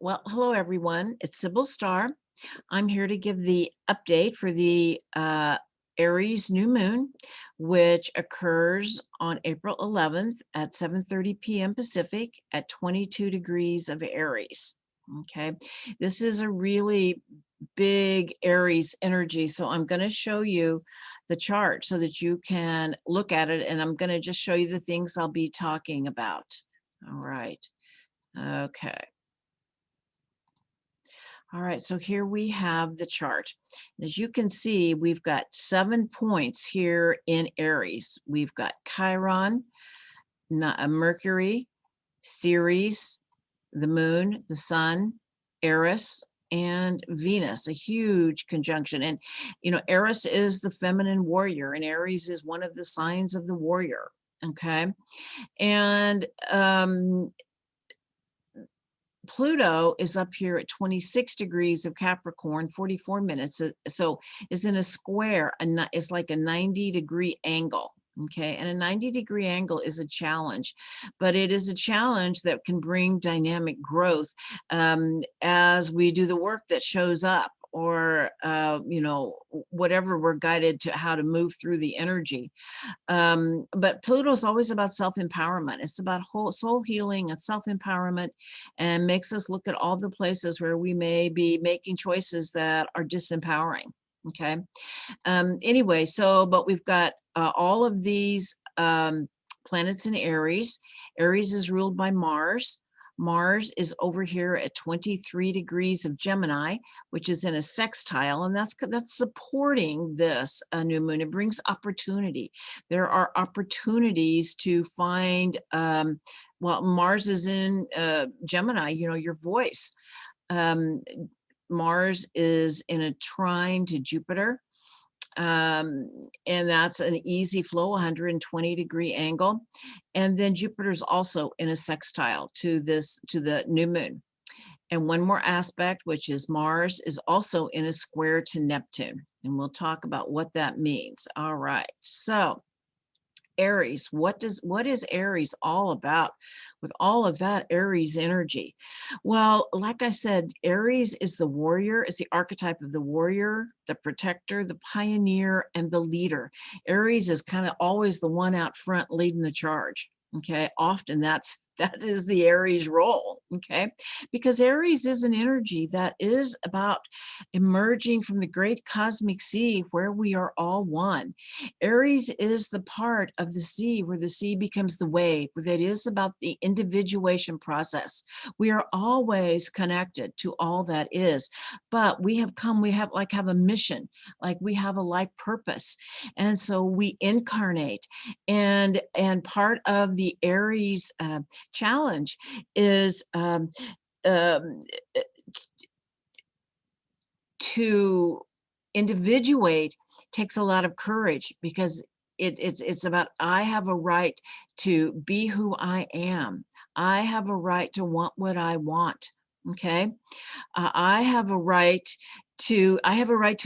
Well, hello everyone. It's Sybil Starr. I'm here to give the update for the Aries New Moon, which occurs on April 11th at 7:30 p.m. Pacific at 22 degrees of Aries. Okay, this is a really big Aries energy. So I'm going to show you the chart so that you can look at it, and I'm going to just show you the things I'll be talking about. All right. Okay. All right, so here we have the chart. As you can see, we've got 7 points here in Aries. We've got Chiron, Mercury, Ceres, the moon, the sun, Eris, and Venus, a huge conjunction. And, Eris is the feminine warrior, and Aries is one of the signs of the warrior. Okay. And Pluto is up here at 26 degrees of Capricorn, 44 minutes. So is in a square, it's like a 90-degree angle. Okay. And a 90-degree angle is a challenge, but it is a challenge that can bring dynamic growth as we do the work that shows up, or, whatever we're guided to how to move through the energy. But Pluto is always about self-empowerment. It's about whole soul healing and self-empowerment, and makes us look at all the places where we may be making choices that are disempowering. Okay. Anyway, but we've got all of these planets in Aries. Aries is ruled by Mars. Mars is over here at 23 degrees of Gemini, which is in a sextile, and that's supporting this new moon. It brings opportunity. There are opportunities to find, well, Mars is in Gemini, your voice. Mars is in a trine to Jupiter, and that's an easy flow, 120-degree angle. And then Jupiter's also in a sextile to the new moon. And one more aspect, which is Mars is also in a square to Neptune, and we'll talk about what that means. All right, so Aries, what is Aries all about with all of that Aries energy? Well, like I said, Aries is the warrior, is the archetype of the warrior, the protector, the pioneer, and the leader. Aries is kind of always the one out front leading the charge. Okay, often that is the Aries role. Okay, because Aries is an energy that is about emerging from the great cosmic sea where we are all one. Aries is the part of the sea where the sea becomes the wave, where that is about the individuation process. We are always connected to all that is, but we have a mission, like we have a life purpose. And so we incarnate, and part of the Aries challenge is um, to individuate takes a lot of courage, because it's about, I have a right to be who I am. I have a right to want what I want. Okay. I have a right to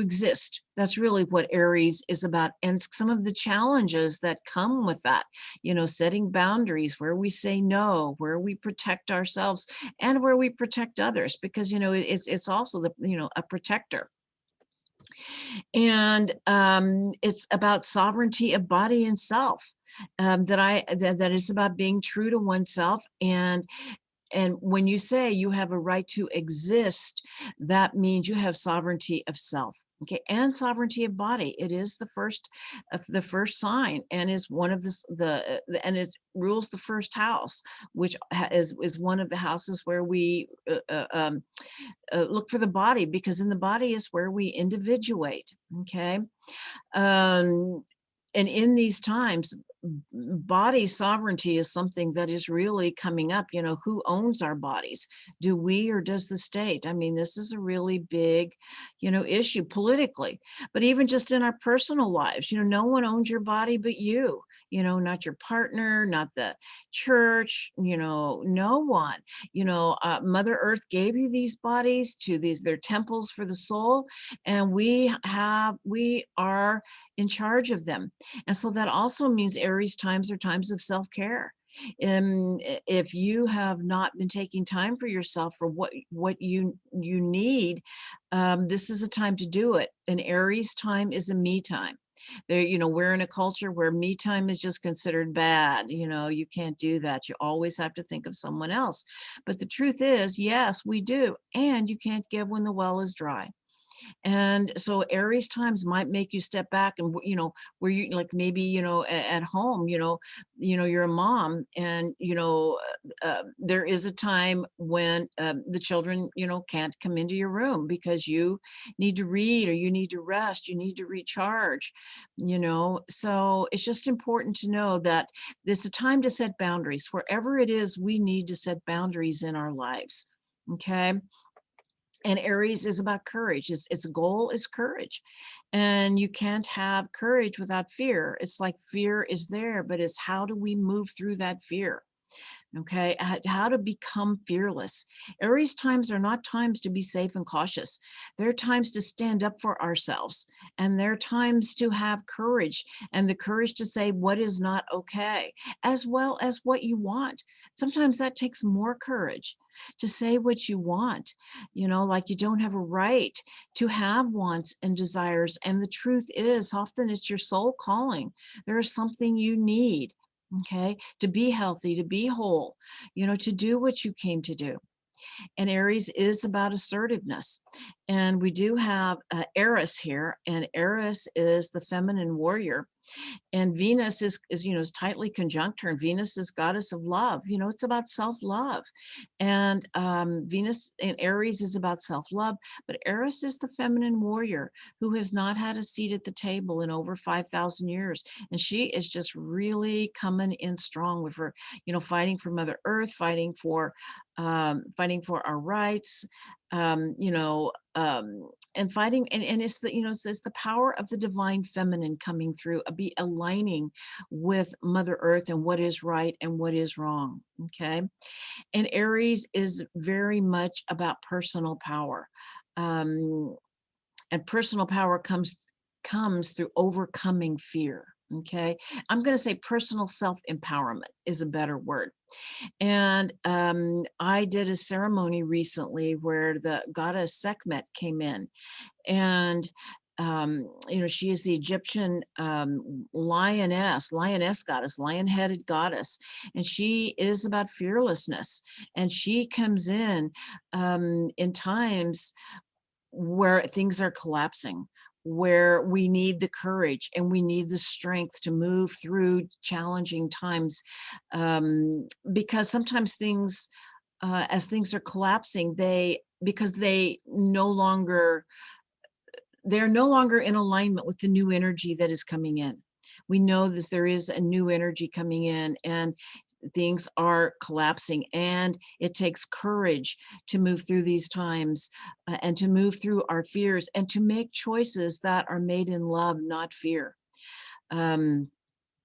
exist. That's really what Aries is about. And some of the challenges that come with that, setting boundaries, where we say no, where we protect ourselves, and where we protect others, because, it's also a protector. And it's about sovereignty of body and self. That is about being true to oneself. And when you say you have a right to exist, that means you have sovereignty of self, okay, and sovereignty of body. It is the first sign, and is one of and it rules the first house, which is one of the houses where we look for the body, because in the body is where we individuate. Okay. um, and in these times, body sovereignty is something that is really coming up. Who owns our bodies? Do we, or does the state? I mean, this is a really big, issue politically, but even just in our personal lives, no one owns your body but you. Not your partner, not the church, no one. Mother Earth gave you these bodies, they're temples for the soul, and we are in charge of them. And so that also means Aries times are times of self-care. If you have not been taking time for yourself for what you need, this is a time to do it. And Aries time is a me time. There, we're in a culture where me time is just considered bad. You can't do that. You always have to think of someone else. But the truth is, yes, we do. And you can't give when the well is dry. And so Aries times might make you step back and, where you like maybe, at home, you're a mom and, there is a time when the children, can't come into your room because you need to read or you need to rest, you need to recharge, So it's just important to know that there's a time to set boundaries. Wherever it is, we need to set boundaries in our lives. Okay. And Aries is about courage. Its goal is courage. And you can't have courage without fear. It's like fear is there, but it's how do we move through that fear? Okay, how to become fearless. Aries times are not times to be safe and cautious. They're times to stand up for ourselves, and they're times to have courage, and the courage to say what is not okay, as well as what you want. Sometimes that takes more courage to say what you want, like you don't have a right to have wants and desires. And the truth is, often it's your soul calling. There is something you need, okay, to be healthy, to be whole, to do what you came to do. And Aries is about assertiveness. And we do have Eris here, and Eris is the feminine warrior. And Venus is tightly conjunct her, and Venus is goddess of love. It's about self-love. And Venus in Aries is about self-love, but Eris is the feminine warrior who has not had a seat at the table in over 5,000 years. And she is just really coming in strong with her, fighting for Mother Earth, fighting for our rights, and fighting, and it's it's the power of the divine feminine coming through, be aligning with Mother Earth and what is right and what is wrong. Okay. And Aries is very much about personal power. Um, and personal power comes through overcoming fear. Okay. I'm going to say personal self-empowerment is a better word. And I did a ceremony recently where the goddess Sekhmet came in, and she is the Egyptian lioness goddess, lion-headed goddess, and she is about fearlessness. And she comes in times where things are collapsing, where we need the courage and we need the strength to move through challenging times, because sometimes things, as things are collapsing, because they're no longer in alignment with the new energy that is coming in. We know that there is a new energy coming in and things are collapsing, and it takes courage to move through these times, and to move through our fears and to make choices that are made in love, not fear. Um,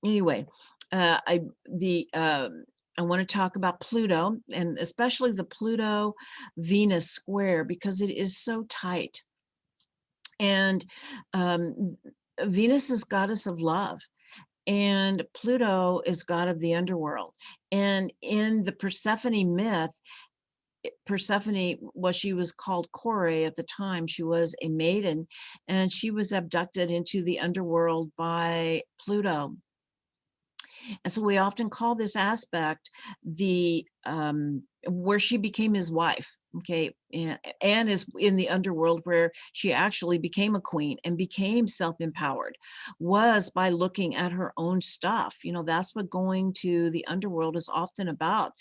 anyway, I the I want to talk about Pluto, and especially the Pluto Venus square, because it is so tight. And um, Venus is goddess of love, and Pluto is god of the underworld. And in the Persephone myth, Persephone, well, she was called Kore at the time. She was a maiden, and she was abducted into the underworld by Pluto. And so we often call this aspect the where she became his wife. Okay, and is in the underworld where she actually became a queen and became self-empowered, was by looking at her own stuff. That's what going to the underworld is often about.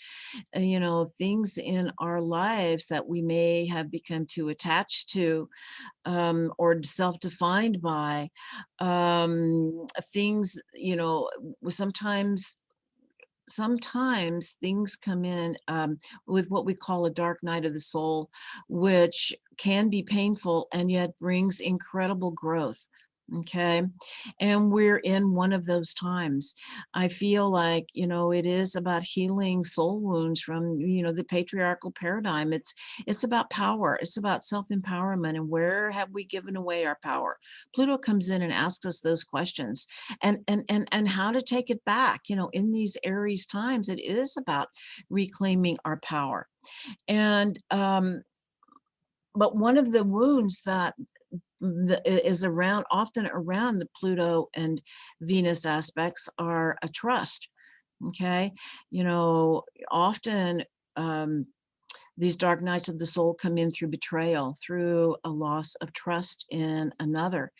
Things in our lives that we may have become too attached to, or self-defined by, things, sometimes things come in, with what we call a dark night of the soul, which can be painful and yet brings incredible growth. Okay. And we're in one of those times. I feel like, it is about healing soul wounds from, the patriarchal paradigm. It's about power. It's about self-empowerment, and where have we given away our power? Pluto comes in and asks us those questions, and how to take it back. In these Aries times, it is about reclaiming our power. And but one of the wounds that is around, often around the Pluto and Venus aspects, are a trust. Okay. You know, often um, these dark nights of the soul come in through betrayal, through a loss of trust in another.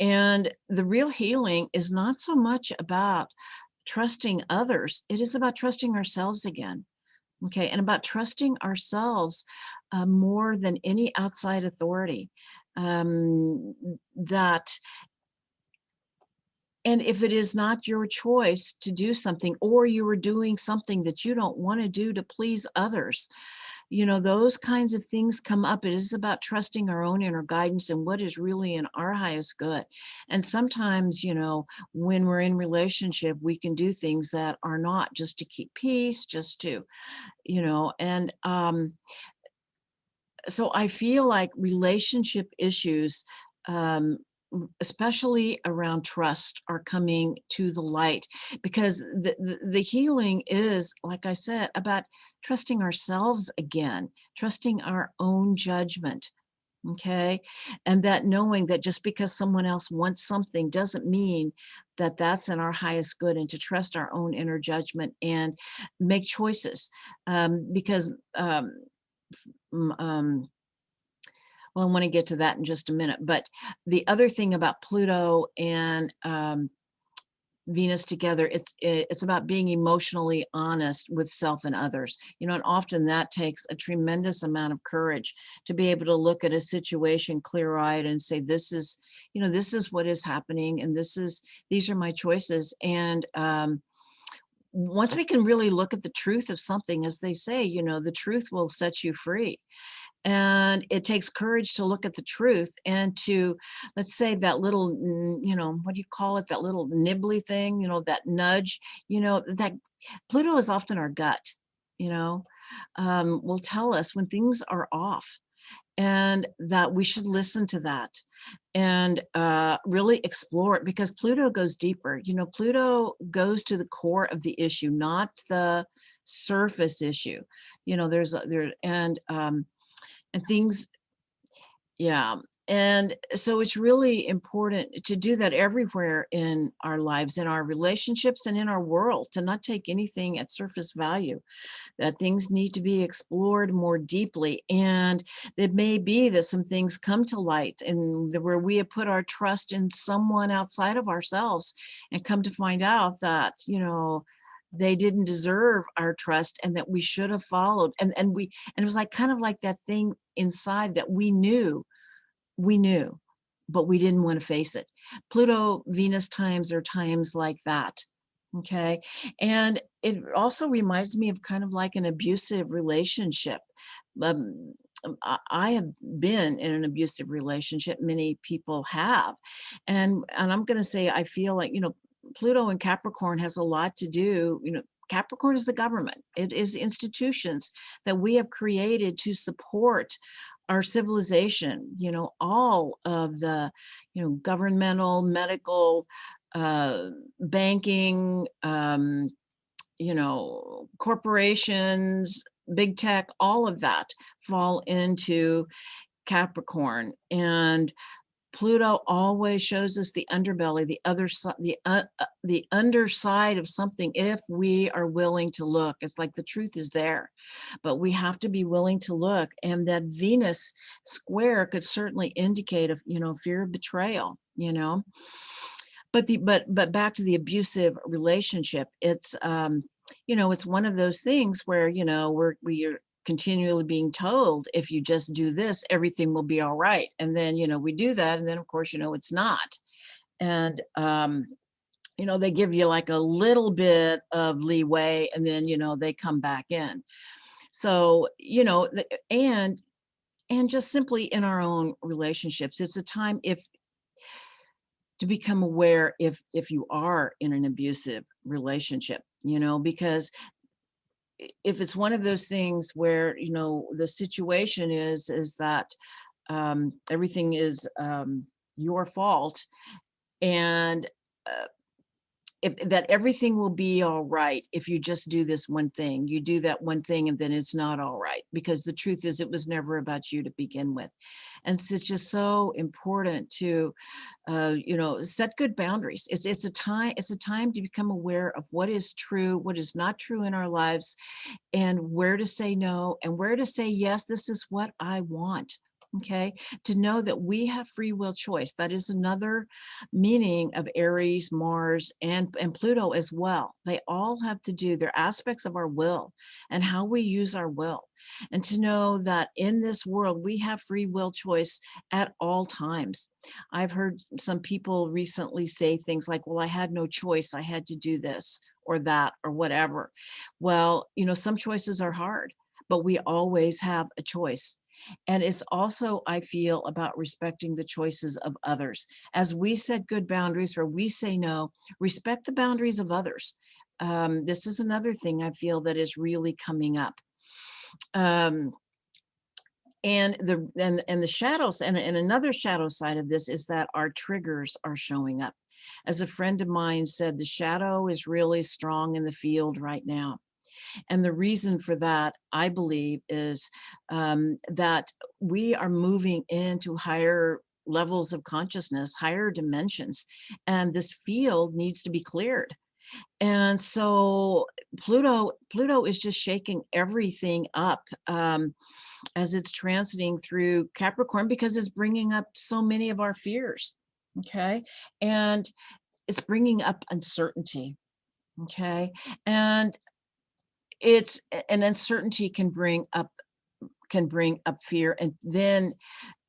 And the real healing is not so much about trusting others, it is about trusting ourselves again. Okay. And about trusting ourselves more than any outside authority. That And if it is not your choice to do something, or you are doing something that you don't want to do to please others, those kinds of things come up. It is about trusting our own inner guidance and what is really in our highest good. And sometimes, when we're in relationship, we can do things that are not just to keep peace, just to, and so I feel like relationship issues, um, especially around trust, are coming to the light, because the healing is, like I said, about trusting ourselves again, trusting our own judgment. Okay. And that knowing that just because someone else wants something doesn't mean that that's in our highest good, and to trust our own inner judgment and make choices. Because mm, um, well, I want to get to that in just a minute. But the other thing about Pluto and Venus together, it's about being emotionally honest with self and others. And often that takes a tremendous amount of courage to be able to look at a situation clear-eyed and say, this is what is happening, and these are my choices. And once we can really look at the truth of something, as they say, the truth will set you free. And it takes courage to look at the truth, and to, let's say, that little, what do you call it? That little nibbly thing, that nudge, that Pluto is often our gut, you know, will tell us when things are off, and that we should listen to that, and really explore it, because Pluto goes deeper. Pluto goes to the core of the issue, not the surface issue. And things, yeah. And so it's really important to do that everywhere in our lives, in our relationships, and in our world, to not take anything at surface value, that things need to be explored more deeply. And it may be that some things come to light, and where we have put our trust in someone outside of ourselves, and come to find out that, they didn't deserve our trust, and that we should have followed. And it was like, kind of like that thing inside that we knew, but we didn't want to face it. Pluto Venus times are times like that. Okay. And it also reminds me of kind of like an abusive relationship. Um, I have been in an abusive relationship. Many people have. And I'm going to say, I feel like, Pluto and Capricorn has a lot to do. Capricorn is the government. It is institutions that we have created to support our civilization. All of the, governmental, medical, banking, corporations, big tech, all of that fall into Capricorn. And Pluto always shows us the underbelly, the other side, the underside of something, if we are willing to look. It's like the truth is there, but we have to be willing to look. And that Venus square could certainly indicate of, fear of betrayal, but back to the abusive relationship, it's one of those things where, we are continually being told, if you just do this, everything will be all right. And then, we do that. And then, of course, it's not. And, they give you like a little bit of leeway, and then, they come back in. So, and, just simply in our own relationships, it's a time, to become aware if you are in an abusive relationship, because if it's one of those things where, the situation is that everything is your fault, and uh, that everything will be all right if you just do this one thing. You do that one thing and then it's not all right, because the truth is it was never about you to begin with. And so it's just so important to set good boundaries. It's a time to become aware of what is true, what is not true in our lives, and where to say no and where to say yes. This is what I want. Okay, to know that we have free will choice. That is another meaning of Aries, Mars, and Pluto as well. They all have to do, they're aspects of our will and how we use our will. And to know that in this world, we have free will choice at all times. I've heard some people recently say things like, well, I had no choice. I had to do this or that or whatever. Well, some choices are hard, but we always have a choice. And it's also, I feel, about respecting the choices of others. As we set good boundaries where we say no, respect the boundaries of others. This is another thing I feel that is really coming up. Um, and the shadows, and another shadow side of this is that our triggers are showing up. As a friend of mine said, the shadow is really strong in the field right now. And the reason for that, I believe, is that we are moving into higher levels of consciousness, higher dimensions, and this field needs to be cleared. And so Pluto is just shaking everything up as it's transiting through Capricorn, because it's bringing up so many of our fears. Okay, and it's bringing up uncertainty. Okay, and it's an uncertainty can bring up fear, and then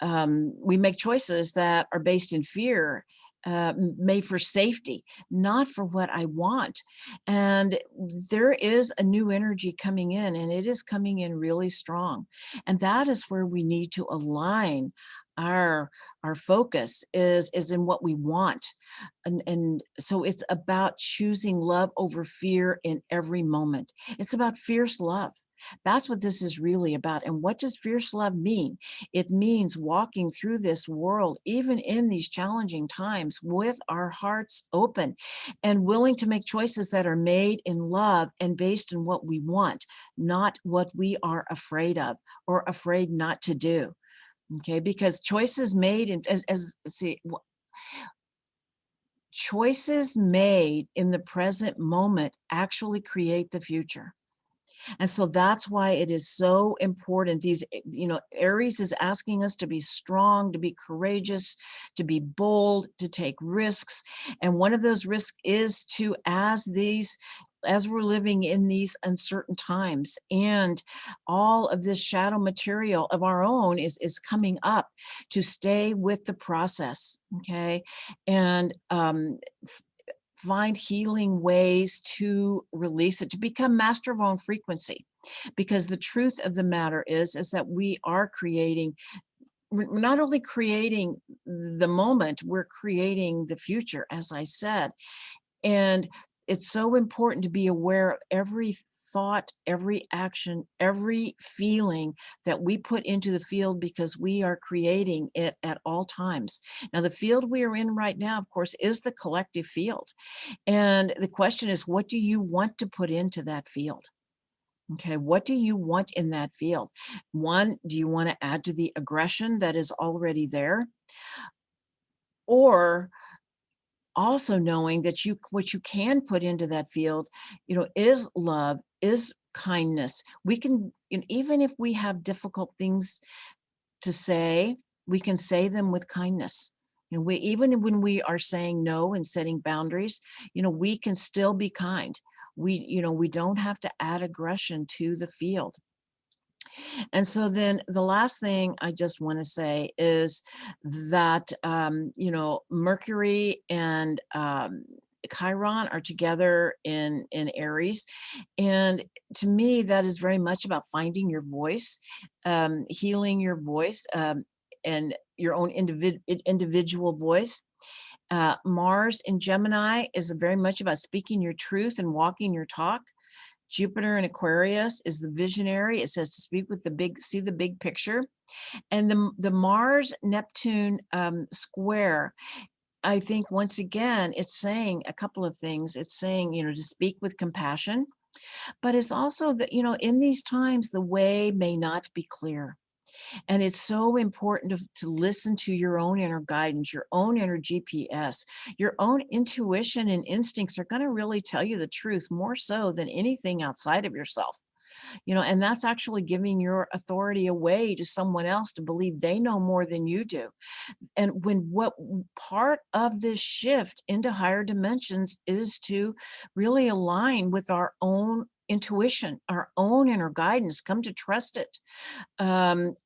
we make choices that are based in fear, made for safety, not for what I want. And there is a new energy coming in, and it is coming in really strong. And that is where we need to align our our focus is in what we want. And so it's about choosing love over fear in every moment. It's about fierce love. That's what this is really about. And what does fierce love mean? It means walking through this world, even in these challenging times, with our hearts open and willing to make choices that are made in love and based in what we want, not what we are afraid of or afraid not to do. Okay, because choices made in as see choices made in the present moment actually create the future. And so that's why it is so important. Aries is asking us to be strong, to be courageous, to be bold, to take risks. And one of those risks is to, as we're living in these uncertain times, and all of this shadow material of our own is coming up, to stay with the process. Okay. And find healing ways to release it, to become master of our own frequency. Because the truth of the matter is that we are creating, we're not only creating the moment, we're creating the future, as I said. And it's so important to be aware of every thought, every action, every feeling that we put into the field, because we are creating it at all times. Now, the field we are in right now, of course, is the collective field. And the question is, what do you want to put into that field? Okay, what do you want in that field? One, do you want to add to the aggression that is already there? Or also knowing that what you can put into that field, is love, is kindness. We can, even if we have difficult things to say, we can say them with kindness. We, even when we are saying no and setting boundaries, we can still be kind. We don't have to add aggression to the field. And so then the last thing I just want to say is that, Mercury and Chiron are together in Aries. And to me, that is very much about finding your voice, healing your voice, and your own individual voice. Mars in Gemini is very much about speaking your truth and walking your talk. Jupiter in Aquarius is the visionary. It says to speak with the big, see the big picture. And the Mars Neptune square, I think once again, it's saying a couple of things. It's saying, to speak with compassion, but it's also that, in these times, the way may not be clear. And it's so important to listen to your own inner guidance, your own inner GPS, your own intuition and instincts are going to really tell you the truth more so than anything outside of yourself. And that's actually giving your authority away to someone else to believe they know more than you do. And what part of this shift into higher dimensions is to really align with our own intuition, our own inner guidance, come to trust it,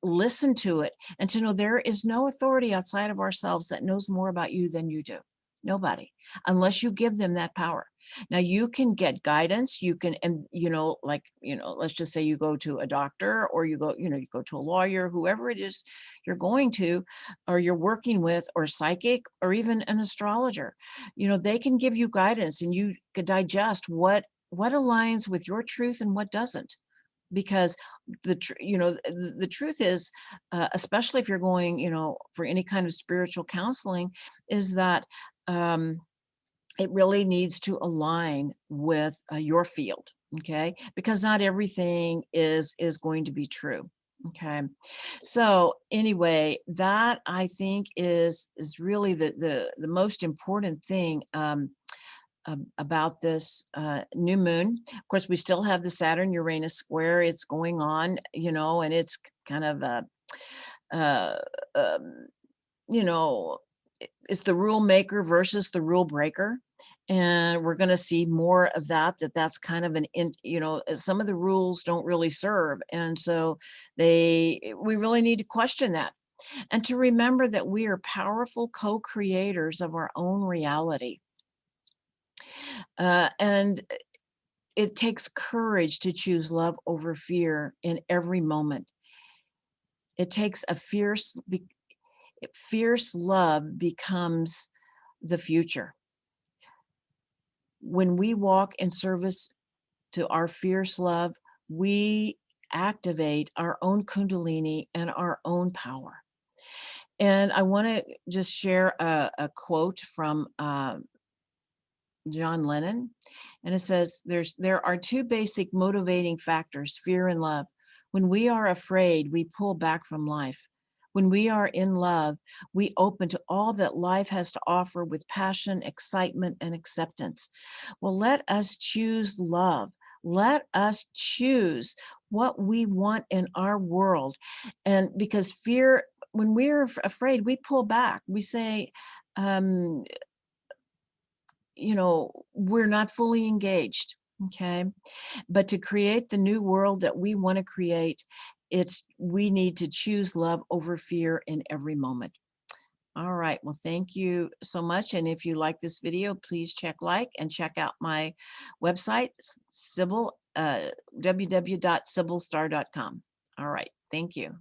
listen to it, and to know there is no authority outside of ourselves that knows more about you than you do. Nobody, unless you give them that power. Now you can get guidance, you can, and let's just say you go to a doctor, or you go to a lawyer, whoever it is you're going to, or you're working with, or psychic, or even an astrologer. They can give you guidance, and you could digest what aligns with your truth and what doesn't. Because the truth is, especially if you're going, for any kind of spiritual counseling, is that it really needs to align with your field, okay? Because not everything is going to be true, okay? So anyway, that I think is really the most important thing about this new moon. Of course, we still have the Saturn Uranus square. It's going on, and it's kind of uh, um, you know, it's the rule maker versus the rule breaker. And we're going to see more of that's kind of some of the rules don't really serve. And so we really need to question that, and to remember that we are powerful co-creators of our own reality. And it takes courage to choose love over fear in every moment. It takes a fierce love becomes the future. When we walk in service to our fierce love, we activate our own Kundalini and our own power. And I want to just share a quote from John Lennon, and it says, there are two basic motivating factors, fear and love. When we are afraid, we pull back from life. When we are in love, we open to all that life has to offer with passion, excitement, and acceptance. Well, let us choose love. Let us choose what we want in our world. And because fear, when we're afraid, we pull back. We say, we're not fully engaged, okay? But to create the new world that we want to create, we need to choose love over fear in every moment. All right, well, thank you so much. And if you like this video, please and check out my website, www.sibylstar.com. All right, thank you.